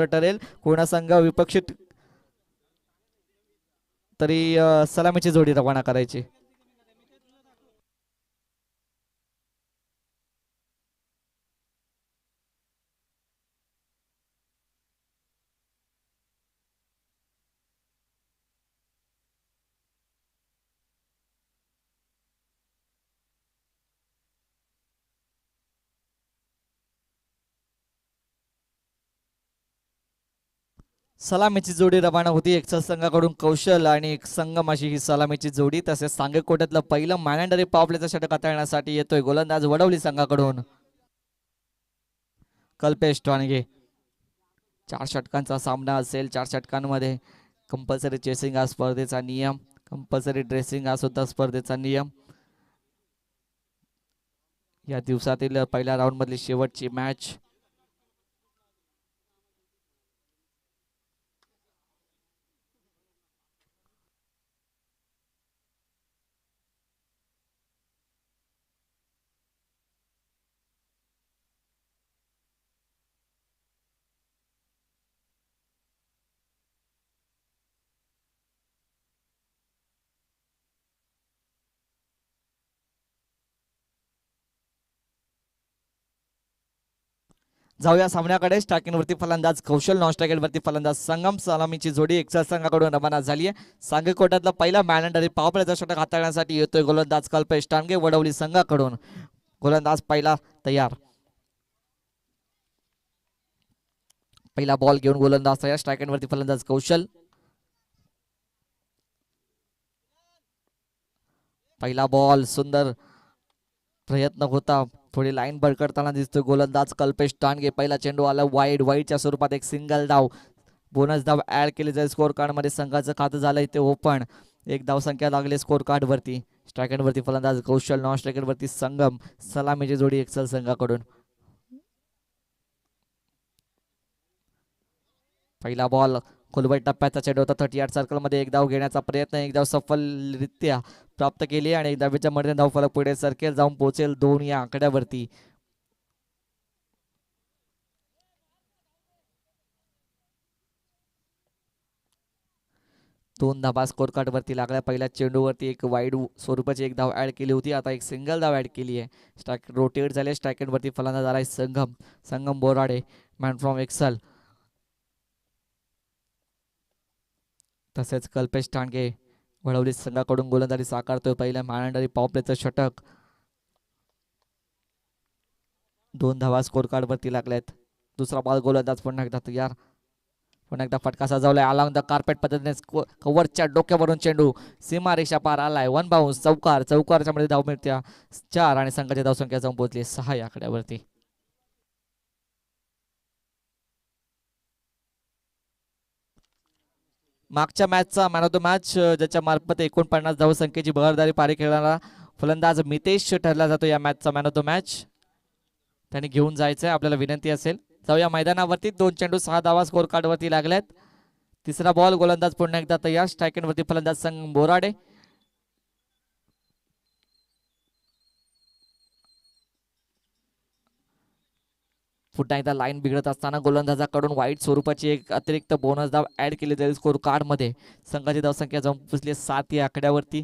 ठरेल. कोणा संघ विपक्षित तरी सलामीची जोडी रवाना करायची. सलामीची जोडी रवाना होती. एक्सल संघाकडून कौशल आणि संगम अशी ही सलामीची जोडी. तसेच सांगेकोट्यातलं पहिलं मॅनेंडरी पावलेचं षटक हाताळण्यासाठी येतोय गोलंदाज वडवली संघाकडून कल्पेश टाणगे. 4 षटकांचा सामना असेल. 4 षटकांमध्ये कंपल्सरी चेसिंग हा स्पर्धेचा नियम, कंपल्सरी ड्रेसिंग हा सुद्धा स्पर्धेचा नियम. या दिवसातील पहिल्या राऊंड मधली शेवटची मॅच. जाऊया सामन्याकडे. स्ट्रायकिंगवरती फलंदाज कौशल, नॉन स्ट्रायकिंगवरती फलंदाज संगम. सलामीची जोडी एक्सल संघाकडून रवाना झाली आहे. सांगेकोट्यातला पहिला मॅनेंडरी पॉवरप्लेचा षटक हाताळण्यासाठी येतोय गोलंदाज कल्पेश टाणगे वडवली संघाकडून. गोलंदाज पहिला तयार. पहिला बॉल घेऊन गोलंदाज तयार. स्ट्रायकिंगवरती फलंदाज कौशल. पहिला बॉल सुंदर प्रयत्न होता. थोडी लाईन बळकटताना दिसतोय गोलंदाज कल्पेश टाणगे. पहिला चेंडू आला वाईड. वाईडच्या स्वरूपात एक सिंगल धाव. बोनस धाव ऍड केली जाईल स्कोर कार्ड मध्ये. संघाचं खातं झालं इथे ओपन. एक धाव संख्या लागली स्कोर कार्ड वरती. स्ट्रायकर वरती फलंदाज कौशल, नॉन स्ट्रायकर वरती संगम. सलामीची जोडी एक्सल संघाकडून. पहिला बॉल खोलवट टप्प्याचा चेंडू होता. 38 सर्कल मध्ये एक धाव घेण्याचा प्रयत्न. एक धाव सफलरित्या प्राप्त केली आणि एक धावेच्या मधे धाव फलक पुढे सरकेल जाऊन पोहोचेल 2 या आकड्यावरती. दोन धाबा स्कोर कार्ड वरती लागल्या. पहिल्या चेंडूवरती एक वाईड स्वरूपाची एक धाव ऍड केली होती. आता एक सिंगल धाव ऍड केली आहे. स्ट्रायक रोटेट झाले. स्ट्रायकेट वरती फलंदाज आलाय संगम. संगम बोराडे मॅन फ्रॉम एक्सल. तसेच कल्पेश टाणगे वडवली संघाकडून गोलंदाजी साकारतोय. पहिल्या मॅनेंडरी पॉवरप्लेचं षटक. 2 धावा स्कोर कार्ड वरती लागल्यात. दुसरा बॉल गोलंदाज पुन्हा एकदा तयार. पुन्हा एकदा फटका सजवलाय अलॉंग द कार्पेट पद्धतीने. कव्हरच्या डोक्यावरून चेंडू सीमा रेषा पार आलाय. 1 बाउन्स. चौकार. चौकारच्या मध्ये धाव मिळत्या 4 आणि संघाची धावसंख्या जाऊन पोहोचली 6 या आकड्यावरती. मागच्या मॅचचा मॅन ऑफ द मॅच ज्याच्या मार्फत 49 धावसंख्येची बहरदारी पारी खेळणारा फलंदाज मितेश ठरला जातो या मॅचचा मॅन ऑफ द मॅच. त्यांनी घेऊन जायचंय. आपल्याला विनंती असेल. जाऊया मैदानावरती. 2 चेंडू 6 धावा स्कोर कार्ड वरती लागल्यात. तिसरा बॉल गोलंदाज पुन्हा एकदा तयार. स्ट्रायकिंग वरती फलंदाज संग बोराडे. पुन्हा एकदा लाईन बिघडत असताना गोलंदाजाकडून वाईट स्वरूपाची एक अतिरिक्त बोनस धाव ऍड केली जाईल स्कोर कार्ड मध्ये. संघाची धावसंख्या जाऊन पोहोचली 7 या आकड्यावरती.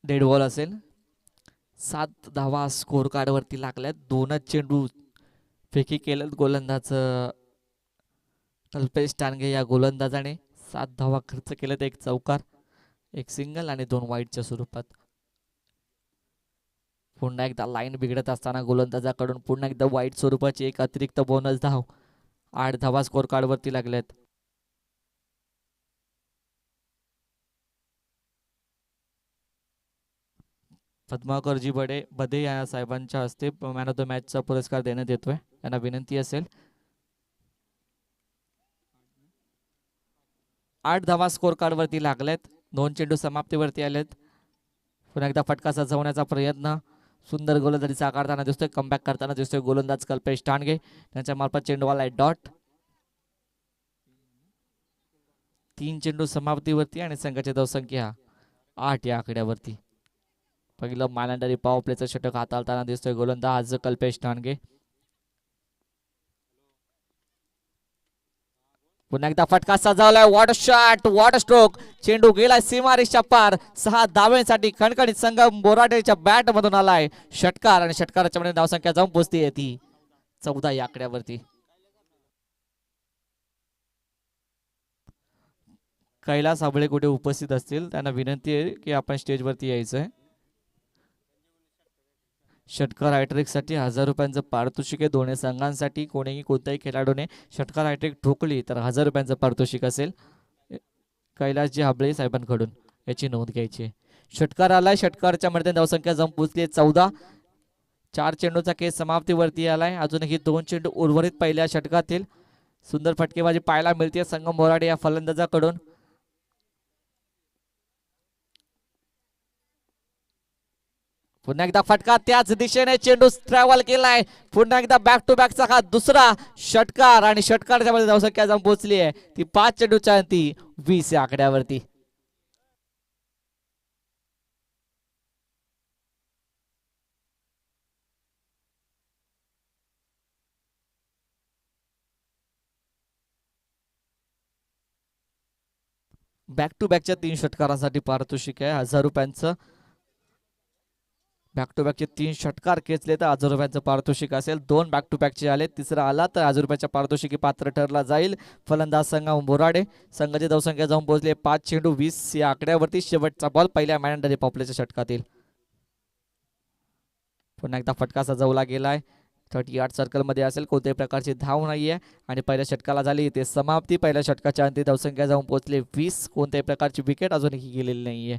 डेड बॉल असेल. 7 धावा स्कोर कार्ड वरती लागल्यात. 2च चेंडू फेकी केलेत गोलंदाज कल्पेश टाणगे या गोलंदाजाने. 7 धावा खर्च केलेत. एक चौकार, एक सिंगल आणि 2 वाईडच्या स्वरूपात. पुन्हा एकदा लाईन बिघडत असताना गोलंदाजाकडून पुन्हा एकदा वाईट स्वरूपाची एक अतिरिक्त बोनस धाव. 8 धावा स्कोर कार्ड वरती लागल्यात. पद्माकरजी बडे या साहेबांच्या हस्ते मॅन ऑफ द मॅचचा पुरस्कार देण्यात येतोय. त्यांना विनंती असेल. 8 धावा स्कोर कार्ड वरती लागलेत. 2 चेंडू समाप्तीवरती आलेत. पुन्हा एकदा फटका सजवण्याचा प्रयत्न. सुंदर गोलंदाजी साकारताना दिसतोय. कमबॅक करताना दिसतोय गोलंदाज कल्पेश टांडगे. त्यांच्या मार्फत चेंडू आलाय डॉट. 3 चेंडू समाप्तीवरती आणि संघाची धावसंख्या 8 या आकड्यावरती. पहिलं मालांडरी पॉवर प्लेचं षटक हाताळताना दिसतोय गोलंदाज कल्पेश टांडगे. पुन्हा एकदा फटका सजवलाय. Water shot, water stroke. चेंडू गेलाय सीमारेषच्या पार. 6 धाव्यांसाठी खणखणीत संगम बोराडेच्या बॅट मधून आलाय षटकार आणि षटकाराच्या मध्ये धावसंख्या जाऊन पोहोचते ती 14 या आकड्यावरती. कैलास आबळे कुठे उपस्थित असतील त्यांना विनंती आहे की आपण स्टेजवरती यायचंय. षटकार हॅट्रिक साठी 1000 रुपयांचं पारितोषिक आहे. दोन्ही संघांसाठी कोणीही कोणत्याही खेळाडूने षटकार हॅट्रिक ठोकली तर 1000 रुपयांचं पारितोषिक असेल. कैलासजी हाबळे साहेबांकडून याची नोंद घ्यायची आहे. षटकार आलाय. षटकारच्या मध्ये धावसंख्या जाऊन पोहोचली 14. 4 चेंडूचा केस समाप्तीवरती आलाय. अजूनही 2 चेंडू उर्वरित पहिल्या षटकातील. सुंदर फटकेबाजी पाहायला मिळते संगम बोराडे या फलंदाजाकडून. पुन्हा एकदा फटका त्याच दिशेने चेंडू ट्रॅव्हल केलाय. पुन्हा एकदा बॅक टू बॅकचा हा दुसरा षटकार आणि षटकारच्या मध्ये धावसंख्या जाऊन पोहोचली आहे ती 5 चेंडूच्या अंती 20 या आकड्यावरती. बॅक टू बॅकच्या 3 षटकारांसाठी पारितोषिक आहे 1000 रुपयांचं. बॅक टू बॅकचे 3 षटकार खेचले तर 1000 रुपयांचं पारितोषिक असेल. 2 बॅक टू बॅकचे आले. तिसरा आला तर 1000 रुपयाच्या पारितोषिकी पात्र ठरला जाईल. फलंदाज संगम बोराडे. संघाची धावसंख्या जाऊन पोहोचली 5 चेंडू 20 या आकड्यावरती. शेवटचा बॉल पहिल्या मॅनंडरी पॉपलेच्या षटकातील. पुन्हा एकदा फटका सजवला गेलाय. 38 सर्कल मध्ये असेल. कोणत्याही प्रकारची धाव नाहीये आणि पहिल्या षटकाला झाली ते समाप्ती. पहिल्या षटकाच्या अंती धावसंख्या जाऊन पोहोचली 20. कोणत्याही प्रकारची विकेट अजूनही गेलेली नाहीये.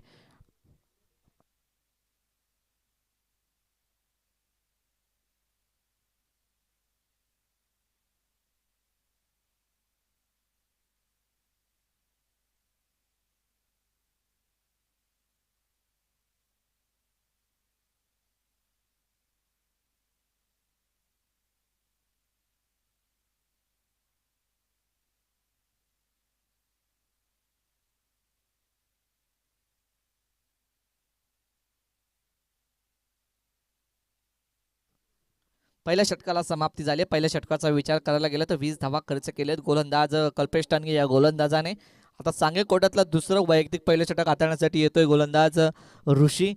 पहिल्या षटकाला समाप्ती झाली. पहिल्या षटकाचा विचार करायला गेला तर 20 धावा खर्च केलेत गोलंदाज कल्पेश टांडगे या गोलंदाजाने. आता सांगे कोर्टातला दुसरं वैयक्तिक पहिलं षटक हाताळण्यासाठी येतोय गोलंदाज ऋषी.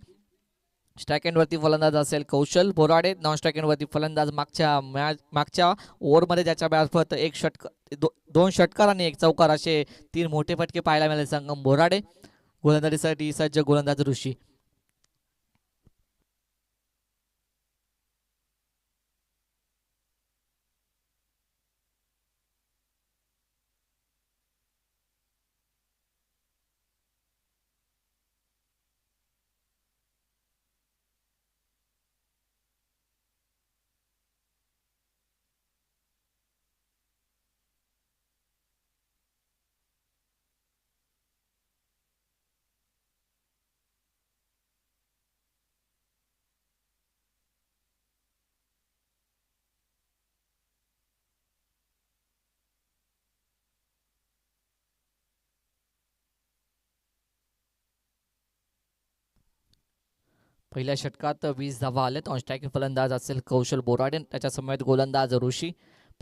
स्ट्राईक एंड वरती फलंदाज असेल कौशल बोराडे. नॉन स्ट्राईक एंड वरती फलंदाज मागच्या ओव्हरमध्ये ज्याच्या मार्फत 2 षटकार आणि 1 चौकार असे 3 मोठे फटके पाहायला मिळाले संगम बोराडे. गोलंदाजीसाठी सज्ज गोलंदाज ऋषी. पहिल्या षटकात 20 धावा आलेत. ऑन स्ट्राईक फलंदाज असेल कौशल बोराडे. त्याच्या समवेत गोलंदाज ऋषी.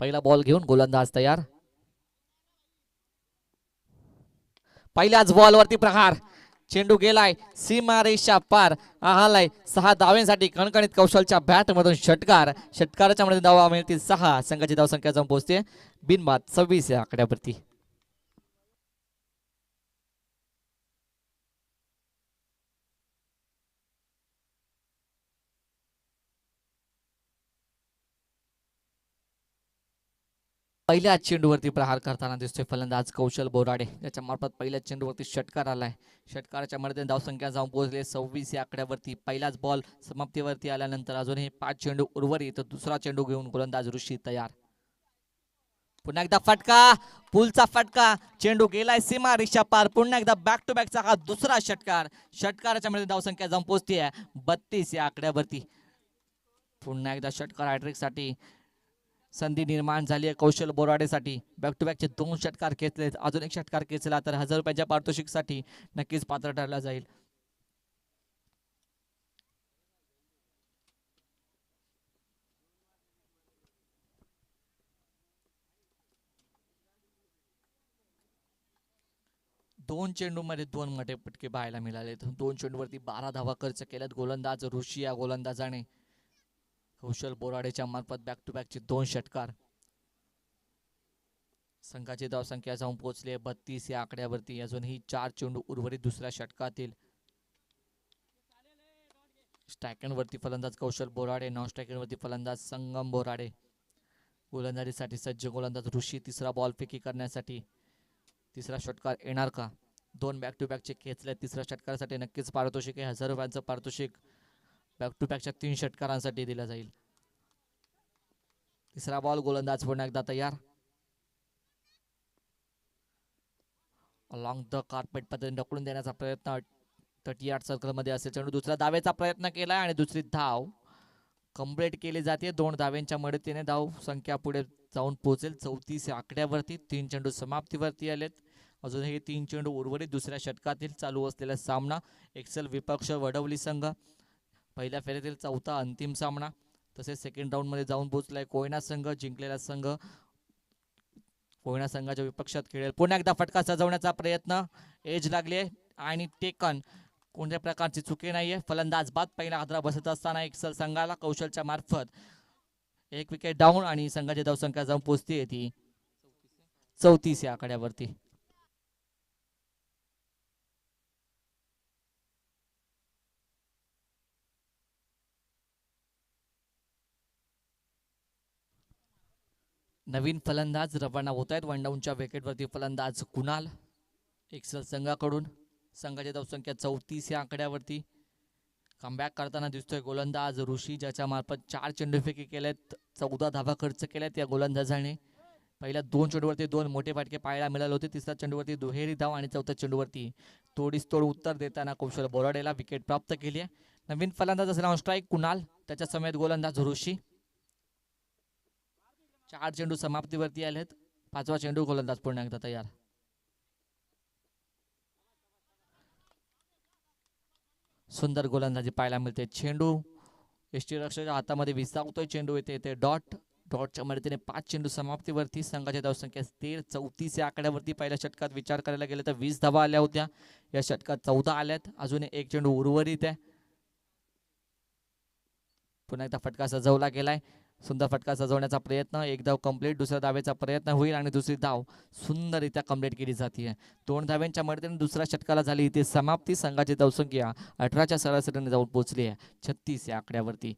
पहिला बॉल घेऊन गोलंदाज तयार. पहिल्याच बॉलवरती प्रहार. चेंडू गेलाय सीमारेषा पार. आलाय 6 धाव्यांसाठी कणकणीत कौशलच्या बॅट मधून षटकार. षटकाराच्या मध्ये धावा मिळतील 6. संघाची धावसंख्या जाऊन पोहोचते बिनबाद 26 या आकड्यावरती. पहिल्या चेंडूवरती प्रहार करताना दिसतोय फलंदाज कौशल बोराडे. त्याच्या मार्फत पहिल्या चेंडूवरती षटकार आलाय. षटकाराच्या मध्ये धावसंख्या जाऊन पोहोचले 26 या आकड्यावरती. पहिलाच बॉल समाप्तीवरती आल्यानंतर अजूनही 5 चेंडू उर्वरित. दुसरा चेंडू घेऊन गोलंदाज ऋषी तयार. पुन्हा एकदा फटका, पुलचा फटका, चेंडू गेलाय सीमा रिक्षा पार. पुन्हा एकदा बॅक टू बॅकचा हा दुसरा षटकार. षटकाराच्या मध्ये धावसंख्या जाऊन पोहोचती आहे 32 या आकड्यावरती. पुन्हा एकदा षटकार हॅट्रिक साठी संधी निर्माण झाली आहे कौशल बोराडेसाठी. बॅक टू बॅकचे 2 षटकार खेचले, अजून एक षटकार खेचला तर 1000 रुपयाच्या पारितोषिकसाठी नक्कीच पात्र ठरला जाईल. दोन चेंडूमध्ये 2 मोठे फटके पाहायला मिळाले. 2 चेंडूवरती 12 धावा खर्च केल्यात गोलंदाज ऋषी या गोलंदाजाने. कौशल बोराडेच्या मार्फत बॅक टू बॅकचे 2 षटकार. संघाची धावसंख्या जाऊन पोहोचली 32 या आकड्यावरती. अजूनही 4 चेंडू उर्वरित दुसऱ्या षटकातील. स्ट्रायकन वरती फलंदाज कौशल बोराडे, नॉन स्ट्रायकन वरती फलंदाज संगम बोराडे. गोलंदाजीसाठी सज्ज गोलंदाज ऋषी. तिसरा बॉल फेकी करण्यासाठी. तिसरा षटकार येणार का? 2 बॅक टू बॅकचे खेचले. तिसऱ्या षटकारासाठी नक्कीच पारितोषिक आहे 1000 रुपयांचं पारितोषिक बॅक टू बॅकच्या 3 षटकारांसाठी दिला जाईल. तिसरा बॉल, गोलंदाज पुन्हा एकदा तयार. अलॉंग द कार्पेट पद्धतीने ढकलून देण्याचा प्रयत्न 38 सर्कल मध्ये असेल चेंडू. दुसऱ्या धावेचा प्रयत्न केला आणि दुसरी धाव कंप्लीट केली जाते. 2 धावेंच्या मदतीने धाव संख्या पुढे जाऊन पोहोचेल 34 आकड्यावरती. 3 चेंडू समाप्तीवरती आलेत. अजूनही 3 चेंडू उर्वरित दुसऱ्या षटकातील चालू असलेला सामना. एक्सेल विपक्ष वडवली संघ. पहिल्या फेरीतील 4था अंतिम सामना. तसेच सेकंड राऊंड मध्ये जाऊन पोहोचलाय कोयना संघ. जिंकलेला संघ कोयना संघाच्या विपक्षात खेळेल. पुन्हा एकदा फटका सजवण्याचा प्रयत्न, एज लागले आणि टेकन. कोणत्या प्रकारची चुकी नाहीये. फलंदाज बाद. पहिला हादरा बसत असताना एक्सेल संघाला कौशलच्या मार्फत 1 विकेट डाऊन आणि संघाची धावसंख्या जाऊन पोहोचते ती 34 या आकड्यावरती. नवीन फलंदाज रवाना होत आहेत. वनडाऊनच्या विकेटवरती फलंदाज कुणाल एक्सेल संघाकडून. संघाची धावसंख्या 34 या आकड्यावरती. कमबॅक करताना दिसतोय गोलंदाज ऋषी, ज्याच्या मार्फत 4 चेंडूफेकी केल्यात. 14 धावा खर्च केल्यात या गोलंदाजाने. पहिल्या 2 चेंडूवरती 2 मोठे फटके पाहायला मिळाले होते. तिसऱ्या चेंडूवरती दुहेरी धाव आणि चौथ्या चेंडूवरती तोडीस तोड उत्तर देताना कौशल बोराडेला विकेट प्राप्त केली आहे. नवीन फलंदाज असेल ऑन स्ट्राईक कुणाल, त्याच्या समेत गोलंदाज ऋषी. 4 चेंडू समाप्तीवरती आलेत. 5वा चेंडू, गोलंदाज पुन्हा एकदा तयार. सुंदर गोलंदाजी पाहायला मिळते. चेंडू यष्टीरक्षकाच्या हातामध्ये विसावतोय. चेंडू येते डॉट. डॉटच्या मदतीने 5 चेंडू समाप्तीवरती. संघाची धावसंख्या स्थिर 34 या आकड्यावरती. पहिल्या षटकात विचार करायला गेलं तर 20 धावा आल्या होत्या. या षटकात 14 आल्यात. अजून 1 चेंडू उर्वरित आहे. पुन्हा एकदा फटका सजवला गेलाय. सुंदर फटका सजवण्याचा प्रयत्न. 1 धाव कंप्लीट. दुसऱ्या धावेचा प्रयत्न होईल आणि दुसरी धाव सुंदररित्या कंप्लीट केली जाते. 2 धाव्यांच्या मदतीने दुसऱ्या षटकाला झाली इथे समाप्ती. संघाची धावसंख्या 18च्या सरासरीने जाऊन पोहोचली आहे 36 या आकड्यावरती.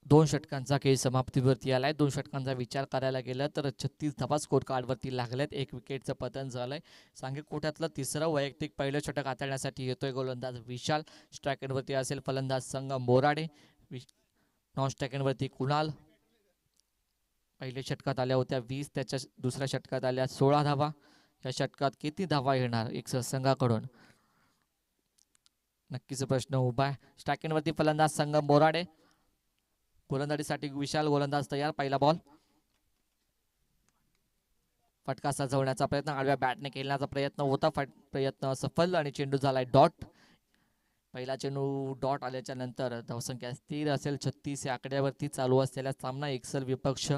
दोन षटकांचा खेळ समाप्तीवरती आलाय. 2 षटकांचा विचार करायला गेला तर 36 धावा स्कोर कार्डवरती लागल्यात. 1 विकेटचं पतन झालंय. सांघिक कोट्यातलं तिसरं वैयक्तिक पहिलं षटक हाताळण्यासाठी येतोय गोलंदाज विशाल. स्ट्रायकरवरती असेल फलंदाज संगम बोराडे. नॉन स्ट्रायकरवरती कुणाल. पहिल्या षटकात आल्या होत्या 20, त्याच्या दुसऱ्या षटकात आल्या 16 धावा. या षटकात किती धावा येणार एक संघाकडून, नक्कीच प्रश्न उभा आहे. स्ट्रायकरवरती फलंदाज संगम बोराडे. गोलंदाजीसाठी विशाल. गोलंदाज तयार. पहिला बॉल. फटका सजवण्याचा प्रयत्न, आडव्या बॅटने खेळण्याचा प्रयत्न होता. प्रयत्न सफल आणि चेंडू झालाय डॉट. पहिला चेंडू डॉट आल्याच्या नंतर धावसंख्या स्थिर असेल 36 या आकड्यावरती. चालू असलेला सामना एक्सेल विपक्ष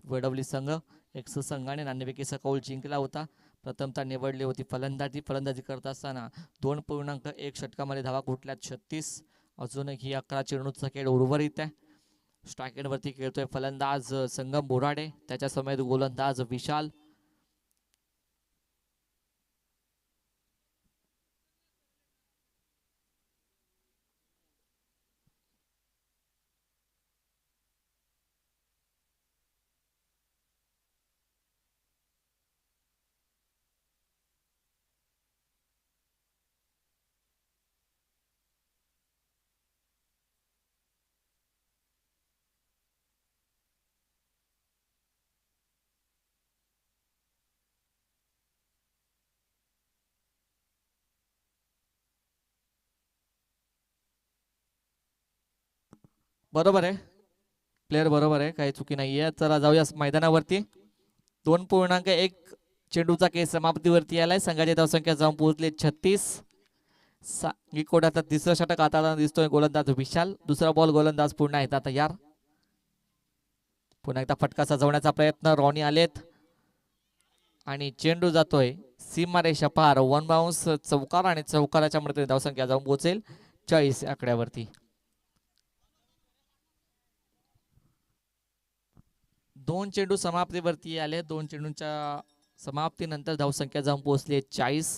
वडवली संघ. एक्सेल संघाने नाणेफेकीचा कौल जिंकला होता. प्रथमतः निवडली होती फलंदाजी करत असताना 2.1 षटकामध्ये धावा कुठल्या 36. अजूनही 11 चेंडूचा खेळ उर्वरित आहे. स्ट्रायकरवरती खेळतोय फलंदाज संगम बोराडे, त्याच्या समेत गोलंदाज विशाल. बरोबर आहे, प्लेअर बरोबर आहे, काही चुकी नाहीये. चला जाऊया मैदानावरती. 2.1 चेंडूचा केस समाप्तीवरती आलाय. संघाची धावसंख्या जाऊन पोहोचली 36. कोटाचा तिसरा षटक आता दिसतोय गोलंदाज विशाल. दुसरा बॉल गोलंदाज पुन्हा एकदा तयार. पुन्हा एकदा फटका सजवण्याचा प्रयत्न. रॉनी आलेत आणि चेंडू जातोय सीमारेषा पार. वन बाउन्स चौकार आणि चौकाराच्या मदतीने धावसंख्या जाऊन पोहोचेल 40 आकड्यावरती. 2 चेंडू समाप्तीवरती आले. 2 चेंडूंच्या समाप्तीनंतर धावसंख्या जाऊन पोहोचली 40.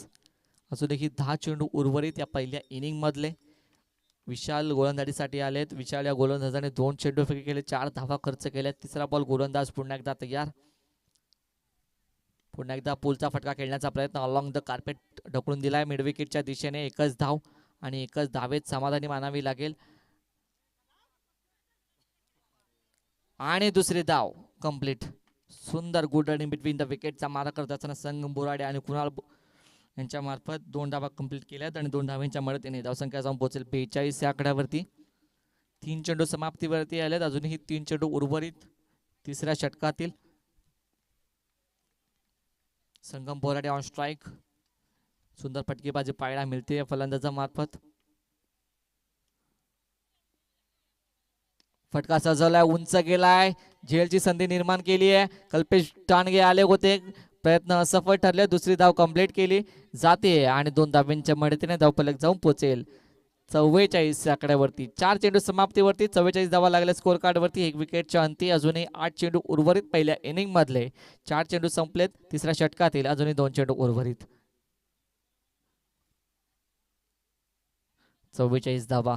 अजूनही 10 चेंडू उर्वरित या पहिल्या इनिंग मधले. विशाल गोलंदाजीसाठी आलेत. विशाल या गोलंदाजाने 2 चेंडू फेकी केले, 4 धावा खर्च केल्या. तिसरा बॉल गोलंदाज पुन्हा एकदा तयार. पुन्हा एकदा पुलचा फटका खेळण्याचा प्रयत्न. अलॉंग द कार्पेट ढकलून दिलाय मिड विकेटच्या दिशेने. एकच धाव आणि एकच धावेत समाधानी मानावी लागेल. आणि दुसरी धाव कंप्लीट. सुंदर good run in between the विकेटचा मारा करत असताना संगम बोराडे आणि कुणाल यांच्या मार्फत 2 धावा कंप्लीट केल्यात आणि 2 धावांच्या मदतीने धावसंख्या जाऊन पोहोचेल 42 या आकड्यावरती. 3 चेंडू समाप्तीवरती आलेत. अजूनही 3 चेंडू उर्वरित तिसऱ्या षटकातील. संगम बोराडे ऑन स्ट्राइक. सुंदर फटकेबाजी पाहायला मिळते फलंदाजा मार्फत. फटका सजवलाय, उंच गेलाय, झेलची संधी निर्माण केली आहे. कल्पेश टांडगे आले होते, प्रयत्न असफल ठरले. दुसरी धाव कंप्लीट केली जाते आणि 2 धावांच्या मदतीने धावफलक जाऊन पोहोचेल 44 आकड्यावरती. 4 चेंडू समाप्तीवरती 44 धावा लागल्या स्कोर कार्ड वरती. 1 विकेटच्या अंती. अजूनही 8 चेंडू उर्वरित पहिल्या इनिंग मधले. 4 चेंडू संपलेत तिसऱ्या षटकातील. अजूनही 2 चेंडू उर्वरित. 44 धावा.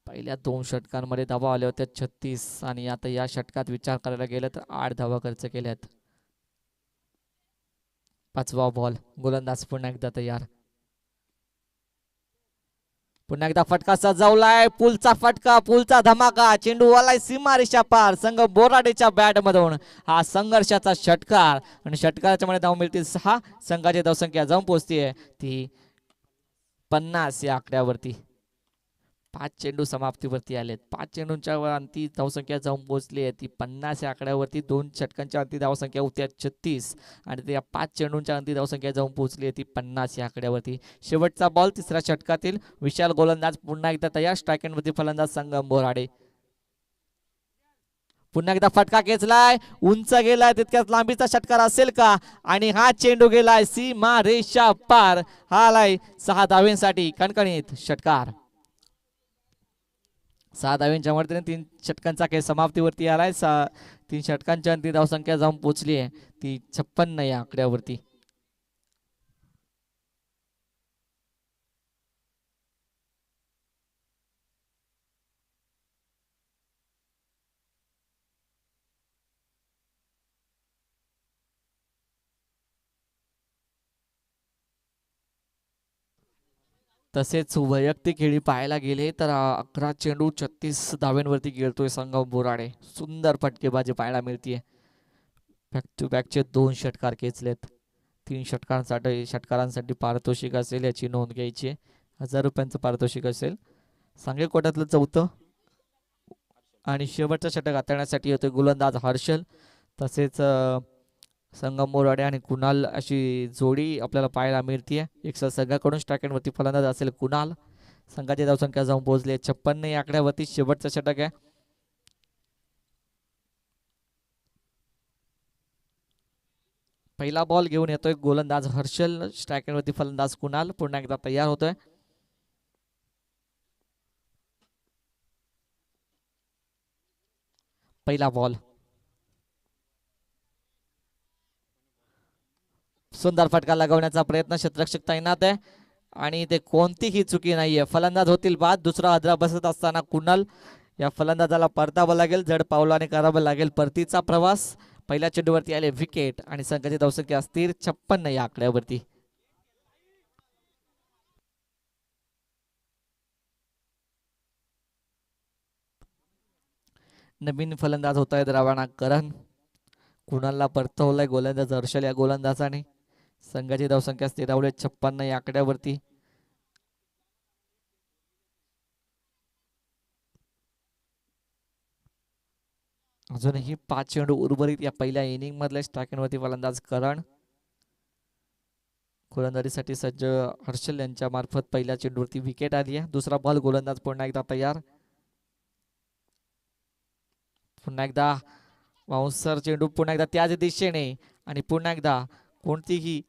पहिल्या 2 षटकांमध्ये धावा आल्या होत्या 36 आणि आता या षटकात विचार करायला गेलं तर 8 धावा खर्च केल्यात. 5वा बॉल गोलंदाज पुन्हा एकदा तयार. पुन्हा एकदा फटका सजवलाय. पुलचा फटका, पुलचा धमाका. चेंडू आलाय सीमारेषा पार. संघ बोराडेच्या बॅट मधून हा संघर्षाचा षटकार आणि षटकाराच्या मध्ये धाव मिळतील 6. संघाची धावसंख्या जाऊन पोहोचतीये ती 50 या आकड्यावरती. 5 चेंडू समाप्तीवरती आलेत. 5 चेंडूंच्या अंती धावसंख्या जाऊन पोहोचली आहे ती 50 या आकड्यावरती. 2 षटकांच्या अंती धावसंख्या होत्या 36 आणि त्या 5 चेंडूंच्या अंती धावसंख्या जाऊन पोहोचली आहे ती 50 या आकड्यावरती. शेवटचा बॉल तिसऱ्या षटकातील. विशाल गोलंदाज पुन्हा एकदा तयार. स्ट्राइक एंड वरती फलंदाज संगम बोराडे. पुन्हा एकदा फटका खेचलाय, उंच गेलाय, तितक्याच लांबीचा षटकार असेल का? आणि हा चेंडू गेलाय सीमा रेषा पार. हा आलाय 6 धावांसाठी कणकणीत षटकार. 6 धावांच्या मदतीने 3 षटकांचा खेळ समाप्तीवरती आलाय. 3 षटकांच्या अंती धावसंख्या जाऊन पोहोचली आहे ती 56 या आकड्यावरती. तसेच वैयक्तिक खेळी पाहायला गेले तर 11 चेंडू 36 धावांवरती खेळतोय संगम बोराडे. सुंदर फटकेबाजी पाहायला मिळतीये. बॅक टू बॅकचे 2 षटकार खेचलेत. 3 षटकारांसाठी पारितोषिक असेल याची नोंद घ्यायची. 1000 रुपयांचं पारितोषिक असेल. सांगली कोट्यातलं 4थं आणि शेवटचं षटक हाताळण्यासाठी येतोय गोलंदाज हर्षल. तसेच संगम बोराडे आणि कुणाल अशी जोडी आपल्याला पाहायला मिळतीये. एक संघाकडून स्ट्राइक एंड वरती फलंदाज असेल कुणाल. संघाची धावसंख्या जाऊन पोहोचली 56 या आकड्यावरती. शेवटचं षटक आहे. पहिला बॉल घेऊन येतोय गोलंदाज हर्षल. स्ट्राइक एंड वरती फलंदाज कुणाल पुन्हा एकदा तयार होतोय. पहिला बॉल. सुंदर फटका लगवण्याचा प्रयत्न. क्षेत्ररक्षक तैनात आहे आणि ते कोणतीही चुकी नाहीये. फलंदाज होतील बाद. दुसरा आदरा बसत असताना कुणाल या फलंदाजाला परतावं लागेल. जड पावलाने करावं लागेल परतीचा प्रवास. पहिल्या चेंडूवरती आले विकेट आणि संघाची धावसंख्या स्थिर 56 या आकड्यावरती. नवीन फलंदाज होत आहेत रावणा करण. कुणालला परतवलंय गोलंदाज हर्षल या गोलंदाजाने. संघाची धावसंख्या स्थिरावली 56 या आकड्यावरती. अजूनही 5 चेंडू उर्वरित या पहिल्या इनिंग मधल्या स्ट्रायकिंगवरती फलंदाज करण. गोलंदाजीसाठी सज्ज हर्षल यांच्या मार्फत पहिल्या चेंडूवरती विकेट आली आहे. दुसरा बॉल गोलंदाज पुन्हा एकदा तयार. पुन्हा एकदा बाउन्सर चेंडू पुन्हा एकदा त्याच दिशेने आणि पुन्हा एकदा कोणतीही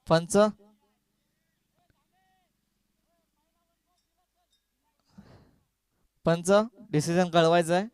पंच पंच डिसिजन कळवायचं आहे.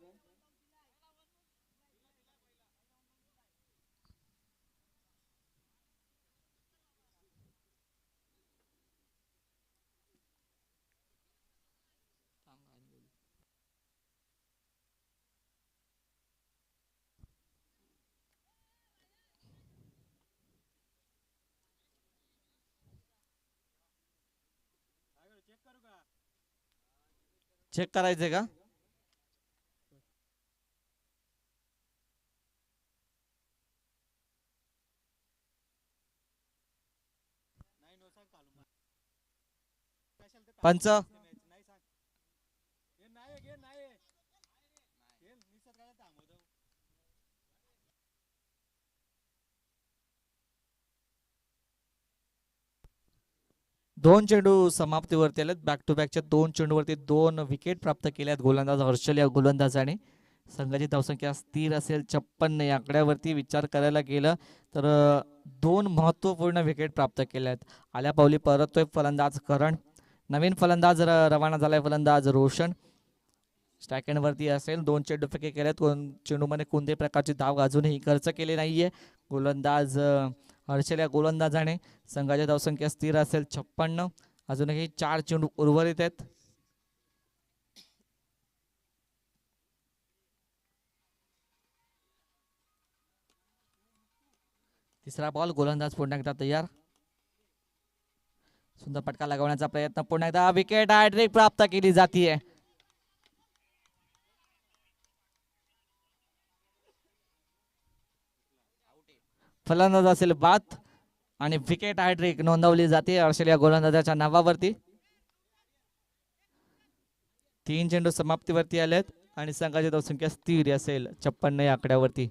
चेक करायचंय का? पंच 2 चेंडू समाप्तीवरती आलेत. बॅक टू बॅकच्या 2 चेंडूवरती 2 विकेट प्राप्त केल्यात गोलंदाज हर्षल या गोलंदाजाने. संघाची धावसंख्या स्थिर असेल 56 या आकड्यावरती. विचार करायला गेलं तर 2 महत्वपूर्ण विकेट प्राप्त केल्यात. आल्या पावली परततोय फलंदाज करण. नवीन फलंदाज रवाना झालाय फलंदाज रोशन. स्ट्रायकेंडवरती असेल. 2 चेंडू फेके केलेत. चेंडूमध्ये कोणत्याही प्रकारची धाव अजूनही खर्च केली नाहीये गोलंदाज हर्षल या गोलंदाजाने. संघाची धावसंख्या स्थिर असेल 56. अजूनही 4 चेंडू उर्वरित आहेत. तिसरा बॉल गोलंदाज पुन्हा एकदा तयार. सुंदर फटका लगवण्याचा प्रयत्न. पुन्हा एकदा विकेट हॅट्रिक प्राप्त केली जाते. फलंदाज असेल बाद आणि विकेट हॅट्रिक नोंदवली जाते हर्षल या गोलंदाजाच्या नावावरती. 3 चेंडू समाप्तीवरती आलेत आणि संघाची धावसंख्या स्थिर असेल 56 या आकड्यावरती.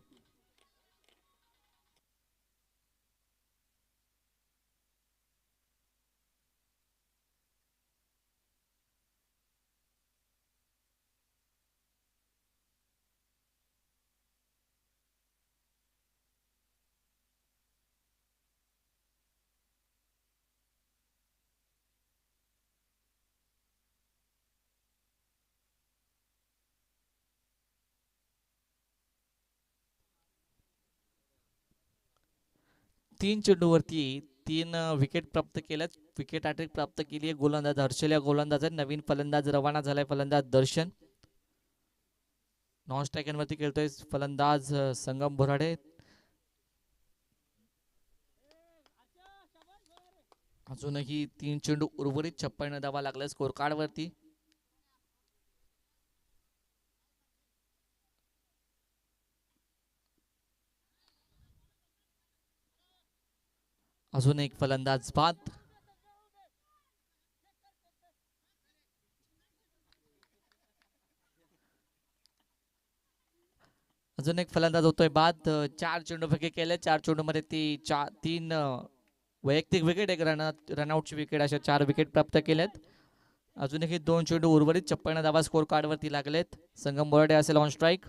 तीन चेंडूवरती 3 विकेट प्राप्त केल्यात. विकेट हॅट्रिक प्राप्त केली आहे गोलंदाज हर्षल या गोलंदाज. नवीन फलंदाज रवाना झालाय फलंदाज दर्शन. नॉन स्ट्रायकरवरती खेळतोय फलंदाज संगम बोराडे. अजूनही 3 चेंडू उर्वरित 56 धावा लागल्या स्कोर कार्ड वरती. अजून एक फलंदाज बाद. अजून एक फलंदाज होतोय बाद. 4 चेंडू फेके केले. 4 चेंडू मध्ये 3 वैयक्तिक विकेट, एक रनआउटची विकेट, अशा 4 विकेट प्राप्त केल्यात. अजूनही 2 चेंडू उर्वरित 56 धावा स्कोर कार्ड वरती लागलेत. संगम बोराडे असेल ऑन स्ट्राईक.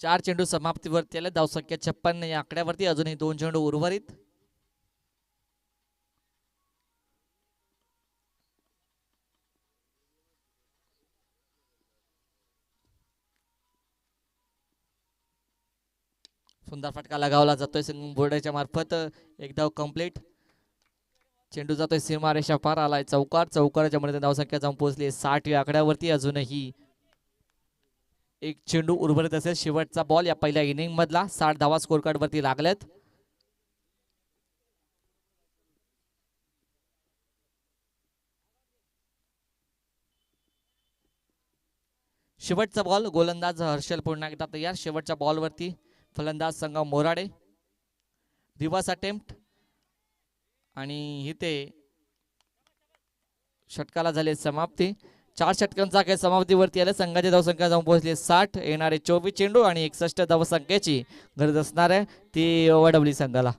चार चेंडू समाप्तीवरती आले. धावसंख्या 56 या आकड्यावरती. अजूनही 2 चेंडू उर्वरित. सुंदर फटका लगावला जातोय संगम बोर्डाच्या मार्फत. एक धाव कंप्लीट. चेंडू जातोय सीमारेषा पार आलाय चौकाराच्या मध्ये धावसंख्या जाऊन पोहोचली 60 या आकड्यावरती. अजूनही एक चेंडू उर्वरित असेल. शेवटचा बॉल या पहिल्या इनिंग मधला. 60 धावा स्कोर कार्ड वरती लागलेत. शेवटचा बॉल. गोलंदाज हर्षल पुन्हा एकदा तयार. शेवटच्या बॉलवरती फलंदाज संगम मोराडे. रिव्हर्स अटेम्प्ट आणि इथे षटकाला झाली समाप्ती. 4 षटकांचा खेळ समाप्तीवरती आले. संघाची धावसंख्या जाऊन पोहोचली 60. येणारे 24 चेंडू आणि 61 धावसंख्येची गरज असणार आहे ती वडवली संघाला.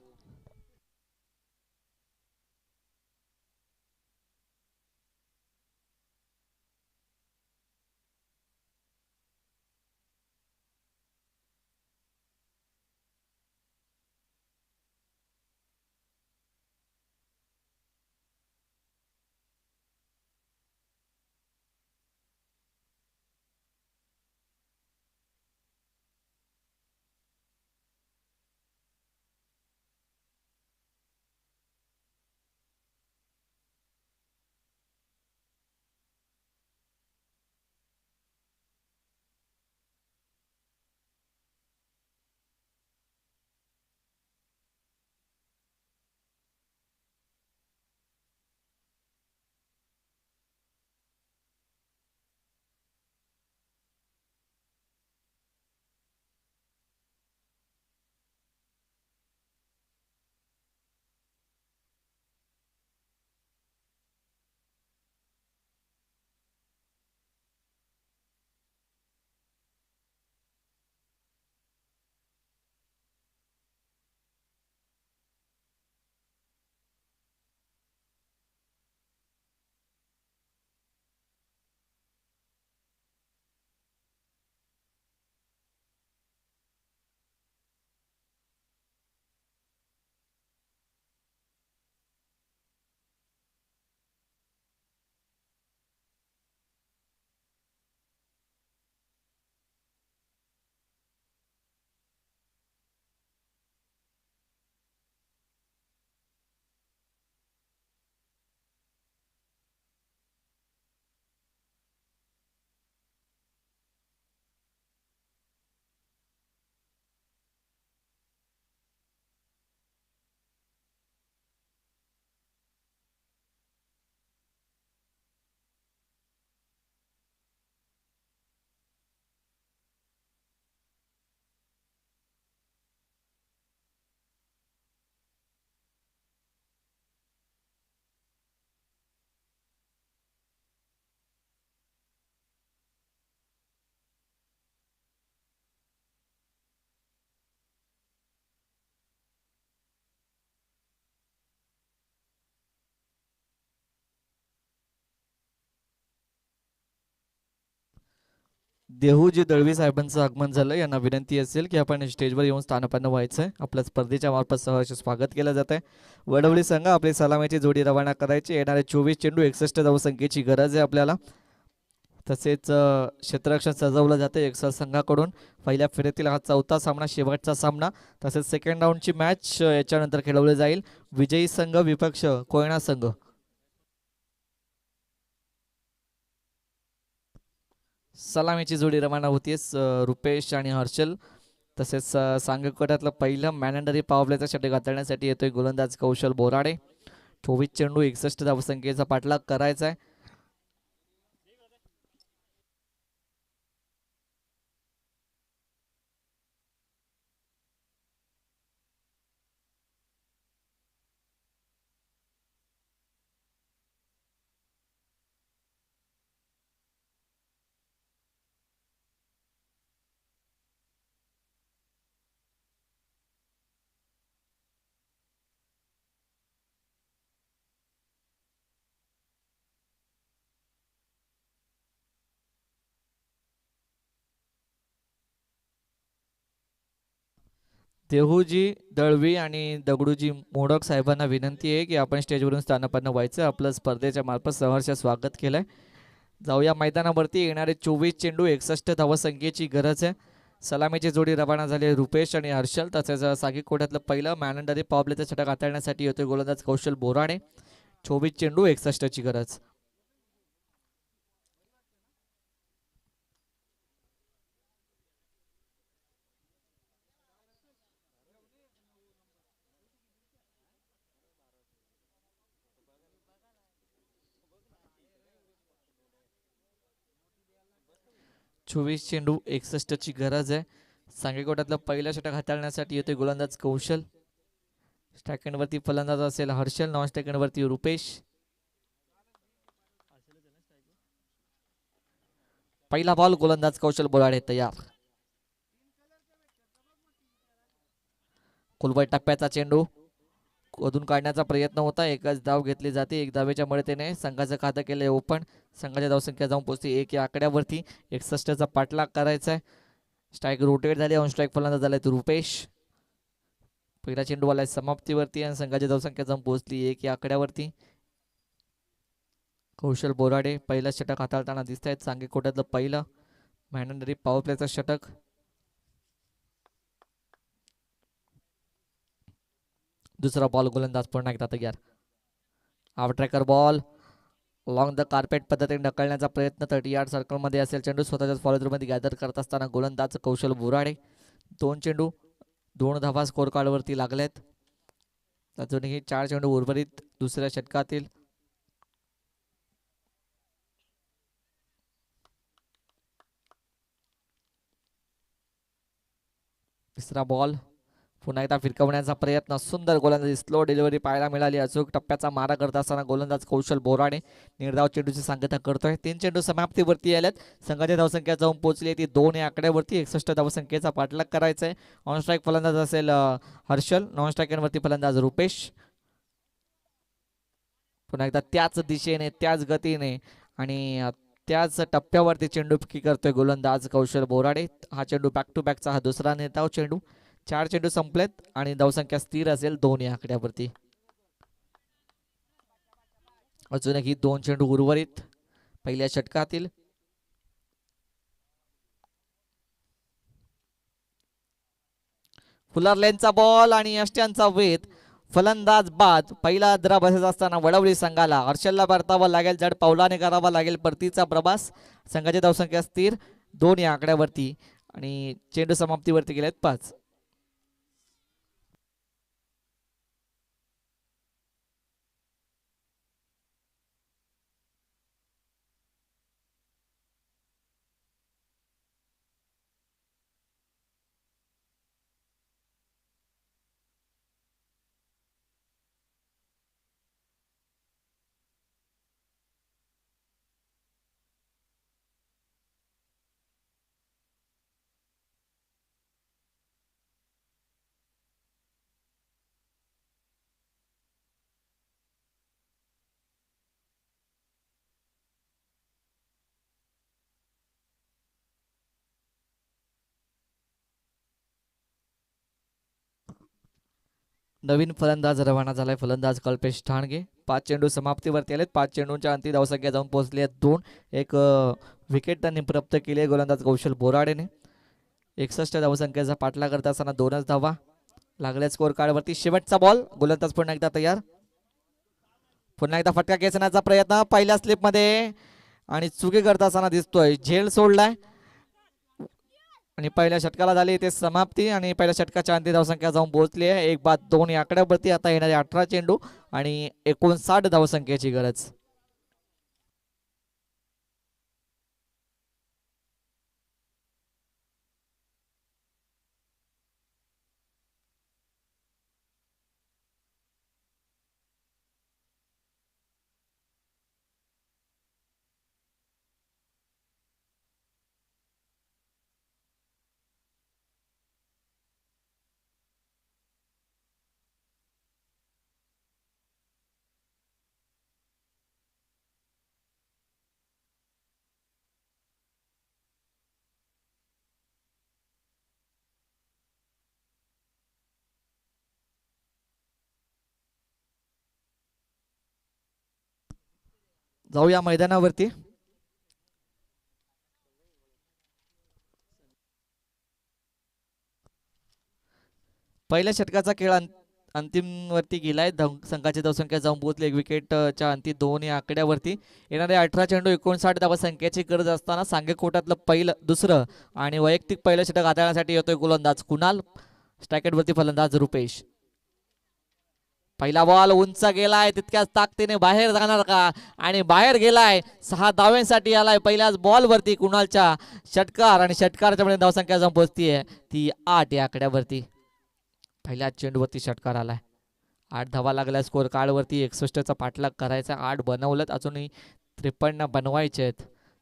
देहूजी दळवी साहेबांचं आगमन झालं. यांना विनंती असेल की आपण स्टेजवर येऊन स्थानापन्न व्हायचं आहे. आपल्या स्पर्धेच्या मार्फत सहर्ष स्वागत केलं जात आहे. वडवली संघ आपली सलामीची जोडी रवाना करायची. येणारे 24 चेंडू 61 धावसंख्येची गरज आहे आपल्याला. तसेच क्षेत्ररक्षण सजवलं जाते एक्सल संघाकडून. पहिल्या फेरीतील हा चौथा सामना, शेवटचा सामना. तसेच सेकंड राऊंडची मॅच याच्यानंतर खेळवली जाईल. विजयी संघ विपक्ष कोयना संघ. सलामीची जोडी रवाना होतीये रुपेश आणि हर्षल. तसेच सांगकोट्यातलं पहिलं मॅनेंडरी पावरप्लेचा षटक हाताळण्यासाठी येतोय गोलंदाज कौशल बोराडे. 24 चेंडू 61 धावसंख्येचा पाठलाग करायचा आहे. देहूजी दळवी आणि दगडूजी मोडक साहेबांना विनंती आहे की आपण स्टेजवरून स्थानापन्न व्हायचं. आपलं स्पर्धेच्या मार्फत सहर्ष स्वागत केलंय. जाऊया मैदानावरती. येणारे 24 चेंडू 61 धावसंख्येची गरज आहे. सलामीची जोडी रवाना झाली रुपेश आणि हर्षल. तसेच सागी कोट्यातलं पहिलं मॅनेंडरी पावरप्लेचं षटक हाताळण्यासाठी येतोय गोलंदाज कौशल बोराडे. 24 चेंडू 61 ची गरज. चोवीस चेंडू 61 ची गरज आहे. सांगेकोटातलं पहिलं षटक हाताळण्यासाठी येतोय गोलंदाज कौशल. स्ट्राइक वरती फलंदाज असेल हर्षल, नॉन स्ट्राइक वरती रुपेश. पहिला बॉल गोलंदाज कौशल बोलाडे तयार. कुलबट टप्प्याचा चेंडू ओधून काढण्याचा प्रयत्न होता. एकच धाव घेतली जाते. एक धावेच्या मदतीने संघाचं खातं केलंय ओपन. संघाच्या धावसंख्या जाऊन पोहोचते 1 या आकड्यावरती. 61 चा पाठलाग करायचा आहे. स्ट्राइक रोटेट झाले. ऑन स्ट्राइक फलंदाज झालाय तो रुपेश. पहिला चेंडू आलाय समाप्तीवरती आणि संघाची धावसंख्या जाऊन पोहोचली 1 या आकड्यावरती. कौशल बोराडे पहिलं षटक हाताळताना दिसत आहेत. सांगेकोट्यातलं पहिलं मॅनडरी पॉवर प्लेचं षटक. दुसरा बॉल गोलंदाज पुन्हा एकदा तयार. Half tracker ball long the carpet पद्धतीने ढकलण्याचा प्रयत्न. 30 यार्ड सर्कल मध्ये असेल चेंडू. स्वतःच्याच फॉलो थ्रू मध्ये गॅदर करत असताना गोलंदाज कौशल बोराडे. 2 चेंडू 2 धावा स्कोर कार्ड वरती लागलेत. अजूनही 4 चेंडू उर्वरित दुसऱ्या षटकातील. तिसरा बॉल पुन्हा एकदा फिरकवण्याचा प्रयत्न. सुंदर गोलंदाजी स्लो डिलिव्हरी पाहायला मिळाली. अचूक टप्प्याचा मारा करत असताना गोलंदाज कौशल बोराडे निर्धाव चेंडूची सांगता करतोय. 3 चेंडू समाप्तीवरती आल्यात. संघाची धावसंख्या जाऊन पोहोचली ती 2 या आकड्यावरती. 61 धावसंख्येचा पाठलाग करायचा आहे. ऑन स्ट्राईक फलंदाज असेल हर्षल, नॉन स्ट्राईकवरती फलंदाज रुपेश. पुन्हा एकदा त्याच दिशेने त्याच गतीने आणि त्याच टप्प्यावरती चेंडूफेकी करतोय गोलंदाज कौशल बोराडे. हा चेंडू बॅक टू बॅकचा हा दुसरा निर्धाव चेंडू. 4 चेंडू संपलेत आणि धावसंख्या स्थिर असेल 2 या आकड्यावरती. अजूनही 2 चेंडू उर्वरित पहिल्या षटकातील. फुलर लेनचा बॉल आणि यष्ट्यांचा वेध. फलंदाज बाद. पहिला अद्रा बसत असताना वडवली संघाला. हर्षलला परतावा लागेल. जड पावलाने करावा लागेल परतीचा प्रवास. संघाची धावसंख्या स्थिर 2 या आकड्यावरती आणि चेंडू समाप्तीवरती गेलेत 5. नवीन फलंदाज रवाना झालाय. फलंदाज कल्पेश ठाणगे. 5 चेंडू समाप्तीवरती आलेत. 5 चेंडूंच्या अंतिम धावसंख्या जाऊन पोहोचली आहेत 2. एक विकेट त्यांनी प्राप्त केली आहे गोलंदाज कौशल बोराडेने. 61 धावसंख्येचा पाठलाग करत असताना 2च धावा लागल्या स्कोर कार्ड वरती. शेवटचा बॉल गोलंदाज पुन्हा एकदा तयार. पुन्हा एकदा फटका खेचण्याचा प्रयत्न पहिल्या स्लिप मध्ये आणि चुकी करत असताना दिसतोय. झेल सोडलाय आणि पहिल्या षटकाला झाली ते समाप्ती आणि पहिल्या षटकाच्या अंतिम धावसंख्या जाऊन पोहोचली आहे 1 बाद 2 या आकड्यावरती. आता येणारे 18 चेंडू आणि 59 धावसंख्येची गरज. जाऊया मैदानावरती. पहिल्या षटकाचा खेळ अंतिम वरती गेलाय. संघाची धावसंख्या जाऊन पोहोचली 1 विकेटच्या अंती 2 या आकड्यावरती. येणारे 18 चेंडू 59 धावसंख्येची गरज असताना सांगे कोटातलं पहिलं दुसरं आणि वैयक्तिक पहिलं षटक हाताळण्यासाठी येतोय गोलंदाज कुणाल. स्ट्रायकेटवरती फलंदाज रुपेश. पहिला बॉल उंच गेलाय, तितक्याच ताकदीने बाहेर जाणार का, आणि बाहेर गेलाय. 6 धाव्यांसाठी आलाय पहिल्याच बॉल वरती कुणालच्या षटकार, आणि षटकारच्या मध्ये धावसंख्या जाऊन पोहोचतीये ती 8 या आकड्यावरती. पहिल्या चेंडूवरती षटकार आलाय. 8 धावा लागल्या स्कोर कार्ड वरती. 61चा पाठलाग करायचा. 8 बनवलेत, अजूनही 53 बनवायचे आहेत.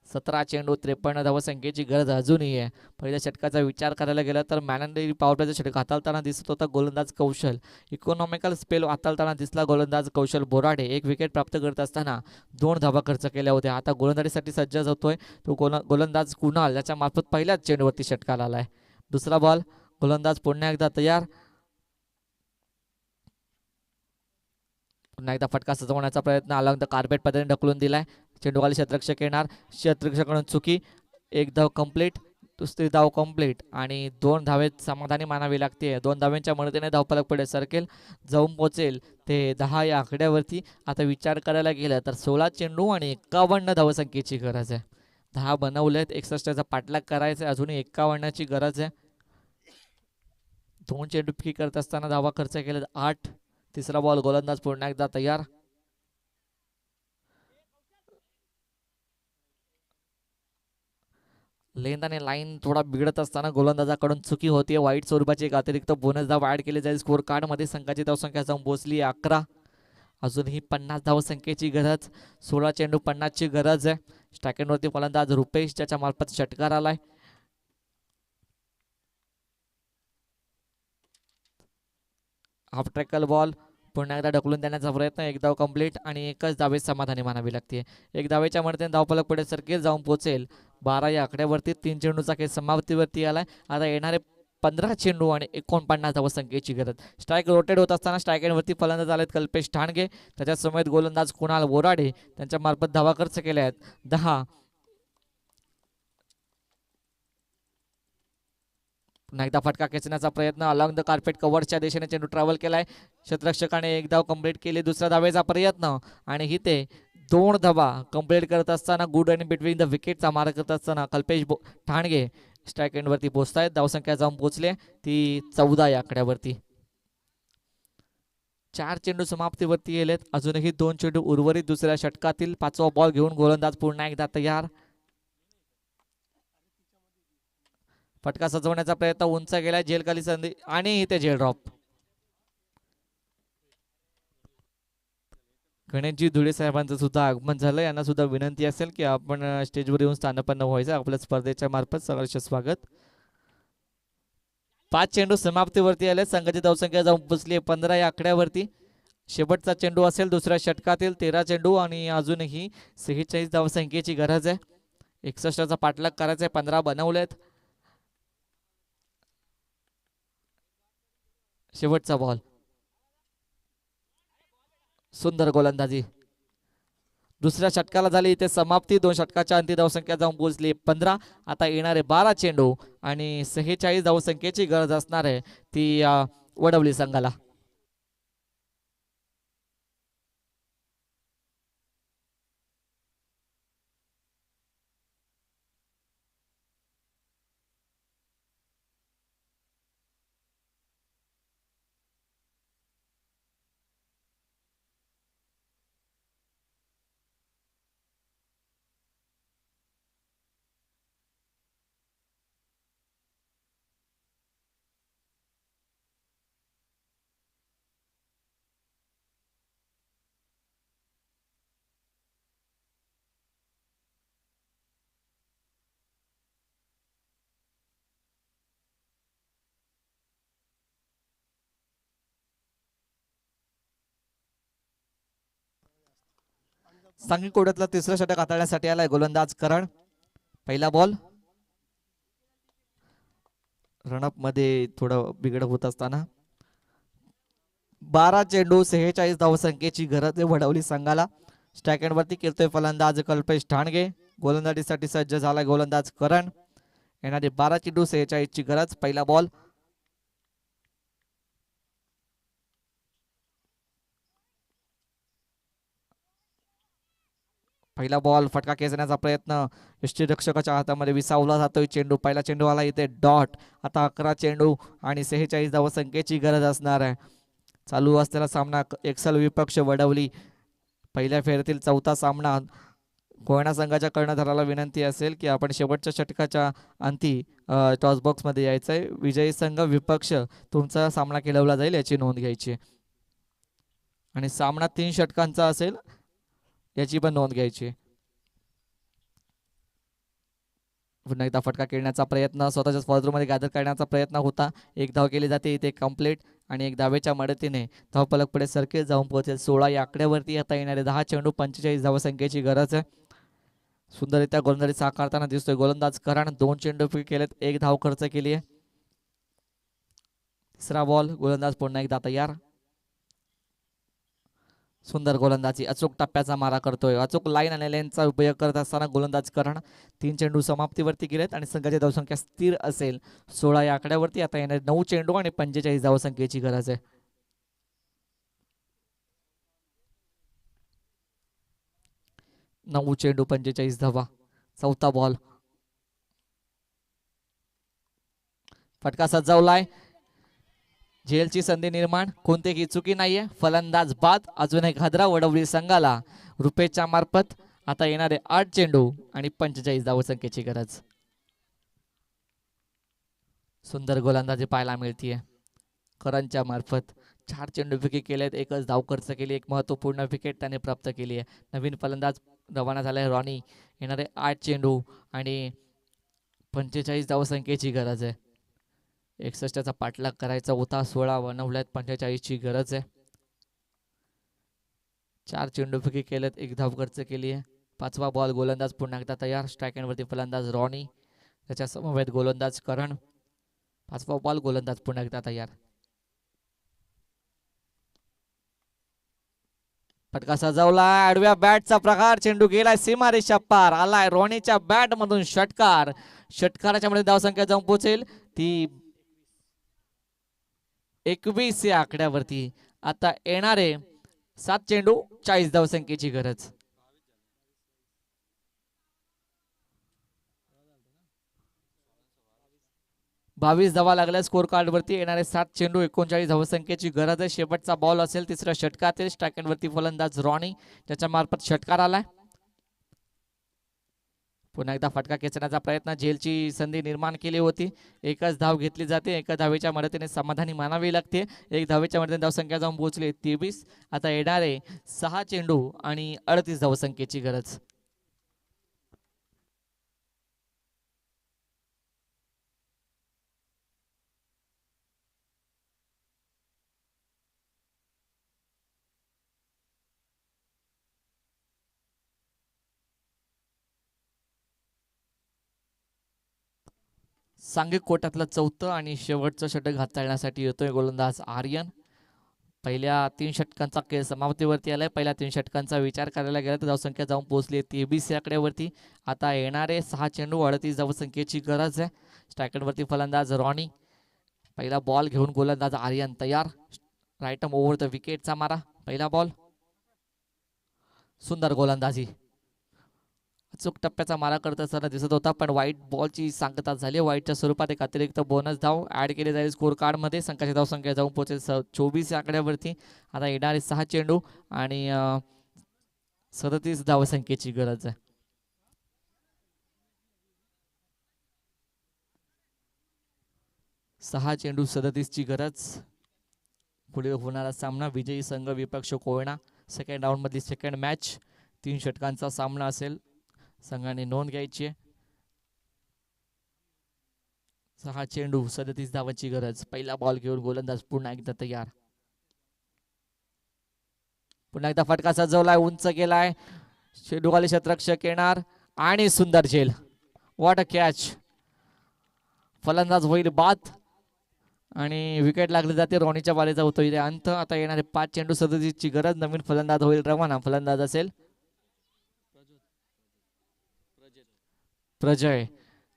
17 चेंडू 53 धावसंख्येची गरज अजूनही आहे. पहिल्या षटकाचा विचार करायला गेला तर मॅनंडरी पॉवर प्लेचा षटक हाताळताना दिसत होता गोलंदाज कौशल. इकॉनॉमिकल स्पेल हाताळताना दिसला गोलंदाज कौशल बोराडे. 1 विकेट प्राप्त करत असताना 2 धावा खर्च केल्या होत्या. आता गोलंदाजीसाठी सज्ज होतोय तो गोलंदाज कुणाल, ज्याच्या मार्फत पहिल्याच चेंडूवरती षटकार आलाय. दुसरा बॉल. गोलंदाज पुन्हा एकदा तयार. पुन्हा एकदा फटका सजवण्याचा प्रयत्न. अलॉंग द कार्पेट पद्धतीने ढकलून दिलाय. चेंडूखाली क्षेत्ररक्षक येणार. क्षेत्ररक्षकाकडून चुकी. 1 धाव कंप्लीट. दुसरी धाव कंप्लीट आणि 2 धावेत समाधानी मानावी लागते. 2 धाव्यांच्या मदतीने धावफलक पुढे सरकेल, जाऊन पोहोचेल ते 10 या आकड्यावरती. आता विचार करायला गेलं तर 16 चेंडू आणि 51 धावसंख्येची गरज आहे. 10 बनवलेत. 61चा पाठलाग करायचा, अजूनही 51ची गरज आहे. 2 चेंडू फिकी करत असताना धावा खर्च केले 8. तिसरा बॉल. गोलंदाज पुन्हा एकदा तयार. लेंथ आणि लाईन थोडा बिघडत असताना गोलंदाजाकडून चुकी होती. वाईट स्वरूपाची एक अतिरिक्त बोनस धाव ऍड केली जाईल स्कोर कार्ड मध्ये. संघाची धावसंख्या जाऊन पोहोचली 11. अजूनही 50 धावसंख्येची गरज. 16 चेंडू 50ची गरज आहे. स्ट्रायकेटवरती फलंदाज रुपेश, ज्याच्या मार्फत षटकार आलाय. हाफ ट्रॅकल बॉल. पुन्हा एकदा ढकलून देण्याचा प्रयत्न. 1 धाव कंप्लीट आणि 1च धावेत समाधानी मानावी लागते. 1 धावेच्या मदतीने धावफलक पुढे सरकेल, जाऊन पोहोचेल 12 या आकड्यावरती. 3 चेंडूचा खेळ समाप्तीवरती आलाय. आता येणारे 15 चेंडू आणि 49 धावसंख्येची गरज. स्ट्राईक रोटेट होत असताना स्ट्रायकेटवरती फलंदाज आलेत कल्पेश ठाणगे, त्याच्या समेत गोलंदाज कुणाल बोराडे, त्यांच्या मार्फत धावा खर्च केल्या आहेत 10. पुन्हा एकदा फटका खेचण्याचा प्रयत्न. अलॉंग द कार्पेट कव्हरच्या दिशेने चेंडू ट्रॅव्हल केलाय. क्षेत्ररक्षकाने 1 धाव कंप्लीट केली. दुसऱ्या धावेचा प्रयत्न आणि इथे 2 धावा कंप्लीट करत असताना गुड आणि बिटवीन द विकेटचा मारा करत असताना कल्पेश ठाणगे स्ट्राईक एंडवरती पोहोचतायत. धावसंख्या जाऊन पोहोचली ती 14 या आकड्यावरती. 4 चेंडू समाप्तीवरती गेलेत. अजूनही 2 चेंडू उर्वरित. दुसऱ्या षटकातील 5वा बॉल घेऊन गोलंदाज पुन्हा एकदा तयार. फटका सजवण्याचा प्रयत्न. उंच गेला. जेलखाली संधी आणि इथे जेल ड्रॉप. गणेशजी धुळे साहेबांचं सुद्धा आगमन झालं. यांना सुद्धा विनंती असेल की आपण स्टेजवर येऊन स्थानपन्न व्हायचं. आपल्या स्पर्धेच्या मार्फत सहर्ष स्वागत. 5 चेंडू समाप्तीवरती आले. संघाची धावसंख्या जाऊन पोहोचली 15 या आकड्यावरती. शेवटचा चेंडू असेल दुसऱ्या षटकातील. 13 चेंडू आणि अजूनही 46 धावसंख्येची गरज आहे. 61चा पाठलाग करायचा आहे. 15 बनवलेत. शेवटचा बॉल. सुंदर गोलंदाजी. दुसऱ्या षटकाला झाली इथे समाप्ती. 2 षटकाच्या अंती धावसंख्या जाऊन पोहोचली 15. आता येणारे 12 चेंडू आणि 46 धावसंख्येची गरज असणार आहे ती वडवली संघाला. सांघिक कोड्यातला तिसरं षटक हाताळण्यासाठी आलाय गोलंदाज करण. पहिला बॉल. रनअप मध्ये थोडं बिघड होत असताना 12 चेंडू 46 धावसंख्येची गरज आहे वडवली संघाला. स्ट्राईक एंडवरती खेळतोय फलंदाज कल्पेश ठाणगे. गोलंदाजीसाठी सज्ज झालाय गोलंदाज करण. येणारे 12 चेंडू 46 ची गरज. पहिला बॉल. पहिला बॉल फटका खेचण्याचा प्रयत्न यष्टीरक्षकाच्या हातामध्ये विसावला जातोय चेंडू. पहिला चेंडू आला इथे डॉट. आता 11 चेंडू आणि 46 धावसंख्येची गरज असणार आहे. चालू असलेला सामना एक्सल विपक्ष वडवली. पहिल्या फेरीतील चौथा सामना. कोयना संघाच्या कर्णधाराला विनंती असेल की आपण शेवटच्या षटकाच्या अंती टॉस बॉक्स मध्ये यायचंय. विजयी संघ विपक्ष तुमचा सामना खेळवला जाईल याची नोंद घ्यायची आणि सामना 3 षटकांचा असेल याची पण नोंद घ्यायची. पुन्हा एकदा फटका खेळण्याचा प्रयत्न स्वतःच्या फॉर्ममध्ये गॅदर करण्याचा प्रयत्न होता. एक धाव केली जाते इथे कंप्लीट आणि एक धावेच्या मदतीने धावफलक पुढे सरकेल जाऊन पोहोचेल 16 या आकड्यावरती. आता येणारे 10 चेंडू 45 धावसंख्येची गरज आहे. सुंदररित्या गोलंदाजी साकारताना दिसतोय गोलंदाज करण. 2 चेंडू केलेत, 1 धाव खर्च केली आहे. तिसरा बॉल गोलंदाज पुन्हा एकदा तयार. सुंदर गोलंदाजी, अचूक टप्प्याचा मारा करतोय. अचूक लाईन आणि लेनचा उपयोग करत असताना गोलंदाज करण. 3 चेंडू समाप्तीवरती गेलेत आणि संघाची धावसंख्या स्थिर असेल 16 या आकड्यावरती. आता येणारे 9 चेंडू आणि 45 धावसंख्येची गरज आहे. 9 चेंडू 45 धावा. चौथा बॉल फटका सज्जवलाय. झेलची संधी निर्माण, कोणतीही चुकी नाहीये. फलंदाज बाद. अजून एक हादरा वडवली संघाला रुपेच्या मार्फत. आता येणारे 8 चेंडू आणि 45 धावसंख्येची गरज. सुंदर गोलंदाजी पाहायला मिळतीये करणच्या मार्फत. 4 चेंडू विकेट केलेत, 1च धाव खर्च केली. एक महत्वपूर्ण विकेट त्याने प्राप्त केली आहे. नवीन फलंदाज रवाना झालाय रॉनी. येणारे 8 चेंडू आणि 45 धावसंख्येची गरज आहे. 61चा पाठलाग करायचा होता, 16 बनवल्यात, 45 ची गरज आहे. 4 चेंडू फेकी केलेत, 1 धाव खर्च केली आहे. 5वा बॉल गोलंदाज पुन्हा एकदा तयार. स्ट्राईक एंडवरती फलंदाज रॉनी, त्याच्या समवेत गोलंदाज करण. 5वा बॉल गोलंदाज पुन्हा एकदा तयार. फटका सजवला. आडव्या बॅटचा प्रकार, चेंडू गेलाय सीमारेषा पार. आलाय रॉनीच्या बॅट मधून षटकार. षटकाराच्या मध्ये धावसंख्या जाऊन पोहोचेल ती 21 या आकड्यावरती. आता येणारे 7 चेंडू 40 धावसंख्येची गरज. बावीस धावा लागल्या स्कोर कार्ड वरती. येणारे 7 चेंडू 39 धावसंख्येची गरज आहे. शेवटचा बॉल असेल तिसऱ्या षटकातील. स्ट्राईक एंडवरती फलंदाज रॉनी, त्याच्या मार्फत षटकार आलाय. पुन्हा एकदा फटका खेचण्याचा प्रयत्न. झेलची संधी निर्माण केली होती, 1च धाव घेतली जाते. 1 धावेच्या मदतीने समाधानी मानावी लागते. 1 धावेच्या मदतीने धावसंख्या जाऊन पोहोचली 23. आता येणारे 6 चेंडू आणि 38 धावसंख्येची गरज. सांघिक कोट्यातलं 4थं आणि शेवटचं षटक हाताळण्यासाठी येतोय गोलंदाज आर्यन. पहिल्या 3 षटकांचा खेळ समाप्तीवरती आलाय. पहिल्या 3 षटकांचा विचार करायला गेला तर धावसंख्या जाऊन पोहोचली 23 या आकड्यावरती. आता येणारे 6 चेंडू 38 धावसंख्येची गरज आहे. स्ट्रायकरवरती फलंदाज रॉनी. पहिला बॉल घेऊन गोलंदाज आर्यन तयार. राईट आर्म ओव्हर द विकेटचा मारा. पहिला बॉल. सुंदर गोलंदाजी, अचूक टप्प्याचा मारा करत असताना दिसत होता, पण व्हाईट बॉलची सांगता झाली. व्हाईटच्या स्वरूपात एक अतिरिक्त बोनस धाव ऍड केली जाईल स्कोर कार्ड मध्ये. संघाची धावसंख्या जाऊन पोहोचेल 24 या आकड्यावरती. आता येणारे 6 चेंडू आणि 37 धावसंख्येची गरज आहे. सहा चेंडू 37 ची गरज. पुढे होणारा सामना विजयी संघ विपक्ष कोयना. सेकंड राऊंड मधली सेकंड मॅच. 3 षटकांचा सामना असेल. संघाने नोंद घ्यायची आहे. 6 चेंडू 37 धावांची गरज. पहिला बॉल घेऊन गोलंदाज पुन्हा एकदा तयार. पुन्हा एकदा फटका सजवलाय, उंच गेलाय. चेंडूखाली क्षेत्ररक्षक येणार आणि सुंदर झेल. What a catch. फलंदाज होईल बाद आणि विकेट लागली जाते. रॉनीच्या बालेचा होतो इथे अंत. आता येणारे 5 चेंडू 37 ची गरज. नवीन फलंदाज होईल रवाना. फलंदाज असेल प्रजय.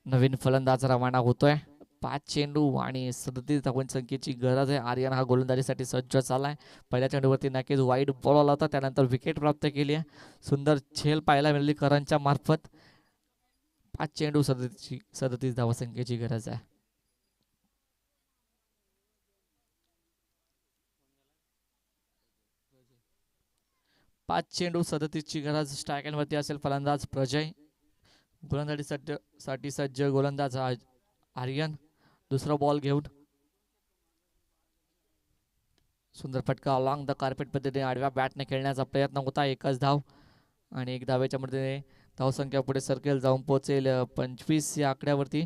नवीन फलंदाज रवाना होतोय. 5 चेंडू आणि 37 धावसंख्येची गरज आहे. आर्यन हा गोलंदाजीसाठी सज्ज झालाय. पहिल्या चेंडूवरती नक्कीच वाईड बॉल आला होता, त्यानंतर विकेट प्राप्त केली आहे. सुंदर झेल पाहायला मिळाली करणच्या मार्फत. 5 चेंडू 37 धावसंख्येची गरज आहे. पाच चेंडू 37ची गरज. स्ट्रायकरवरती असेल फलंदाज प्रजय. गोलंदाजीसाठी सज्ज गोलंदाज आर्यन. दुसरा बॉल घेऊन सुंदर फटका अलॉंग द कार्पेट पद्धतीने आडव्या बॅटने खेळण्याचा प्रयत्न होता. एकच धाव आणि एक धावेच्या मध्ये धावसंख्या पुढे सरकेल, जाऊन पोहोचेल 25 या आकड्यावरती.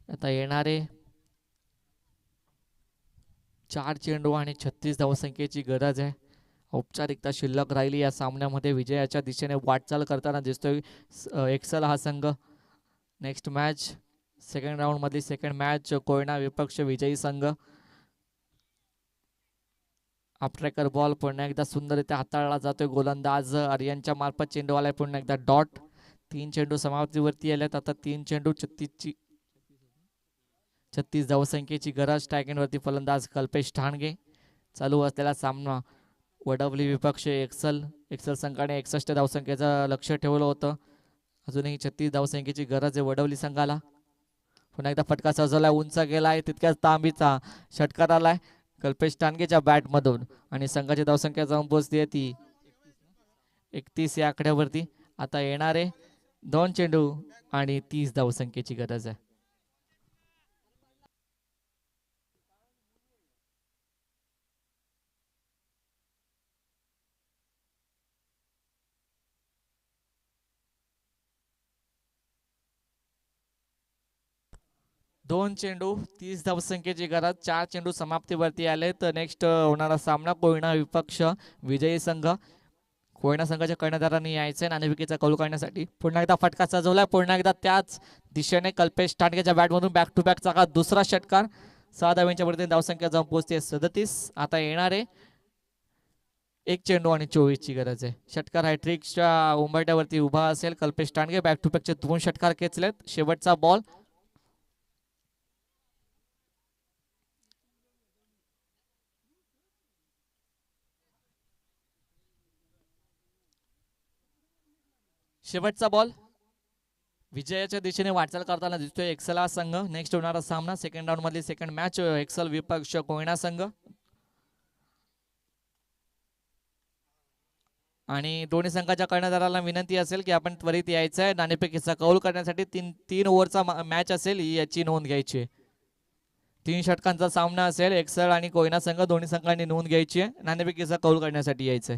आता येणारे 4 चेंडू आणि 36 धावसंख्येची गरज आहे. औपचारिकता शिल्लक राहिली या सामन्यामध्ये. विजयाच्या दिशेने वाटचाल करताना दिसतोय एक्सल हा संघ. नेक्स्ट मॅच सेकंड राऊंड मधली सेकंड मॅच कोयना विपक्ष विजयी संघ. आपट्रेकर बॉल पुन्हा एकदा सुंदररित्या हाताळला जातोय. गोलंदाज आर्यनच्या मार्फत चेंडू आलाय पुन्हा एकदा डॉट. 3 चेंडू समाप्तीवरती आलेत. आता 3 चेंडू 36 धावसंख्येची गरज. स्ट्रायकिंगवरती फलंदाज कल्पेश ठाणगे. चालू असलेला सामना वडवली विपक्ष एक्सल संघाने 61 धावसंख्येचं लक्ष ठेवलं होतं. अजूनही 36 धावसंख्येची गरज आहे वडवली संघाला. पुन्हा एकदा फटका सजवलाय, उंच गेलाय, तितक्याच तांबीचा षटकार आलाय कल्पेश ठाणगेच्या बॅट मधून आणि संघाची धावसंख्या जाऊन पोहोचते ती 31 या आकड्यावरती. आता येणारे 2 चेंडू आणि 30 धावसंख्येची गरज आहे. दोन चेंडू 30 धावसंख्येची गरज. 4 चेंडू समाप्तीवरती आले. तर नेक्स्ट होणारा सामना कोयना विपक्ष विजयी संघ. कोयना संघाच्या कर्णधारांनी यायचंय नाणेफेकीचा कौल काढण्यासाठी. पुन्हा एकदा फटका सजवलाय, पुन्हा एकदा त्याच दिशेने कल्पेश ठाणगेच्या बॅटमधून बॅक टू बॅक चा दुसरा षटकार. 6 धावांच्या वरती धावसंख्या जाऊन पोहोचते 37. आता येणारे 1 चेंडू आणि 24 ची गरज आहे. षटकार हॅट्रिकच्या उंबरट्यावरती उभा असेल कल्पेश ठाणगे. बॅक टू बॅकचे 2 षटकार खेचलेत. शेवटचा बॉल. शेवटचा बॉल. विजयाच्या दिशेने वाटचाल करताना दिसतोय एक्सल हा संघ. नेक्स्ट होणारा सामना सेकंड राऊंड मधली सेकंड मॅच एक्सल विपक्ष कोयना संघ. आणि दोन्ही संघाच्या कर्णधाराला विनंती असेल की आपण त्वरित यायचं आहे. नाणेफेकीचा कौल करण्यासाठी 3 ओव्हरचा मॅच असेल, याची नोंद घ्यायची आहे. 3 षटकांचा सामना असेल. एक्सल आणि कोयना संघ दोन्ही संघांनी नोंद घ्यायची आहे. नाणेफेकीचा कौल करण्यासाठी यायचंय.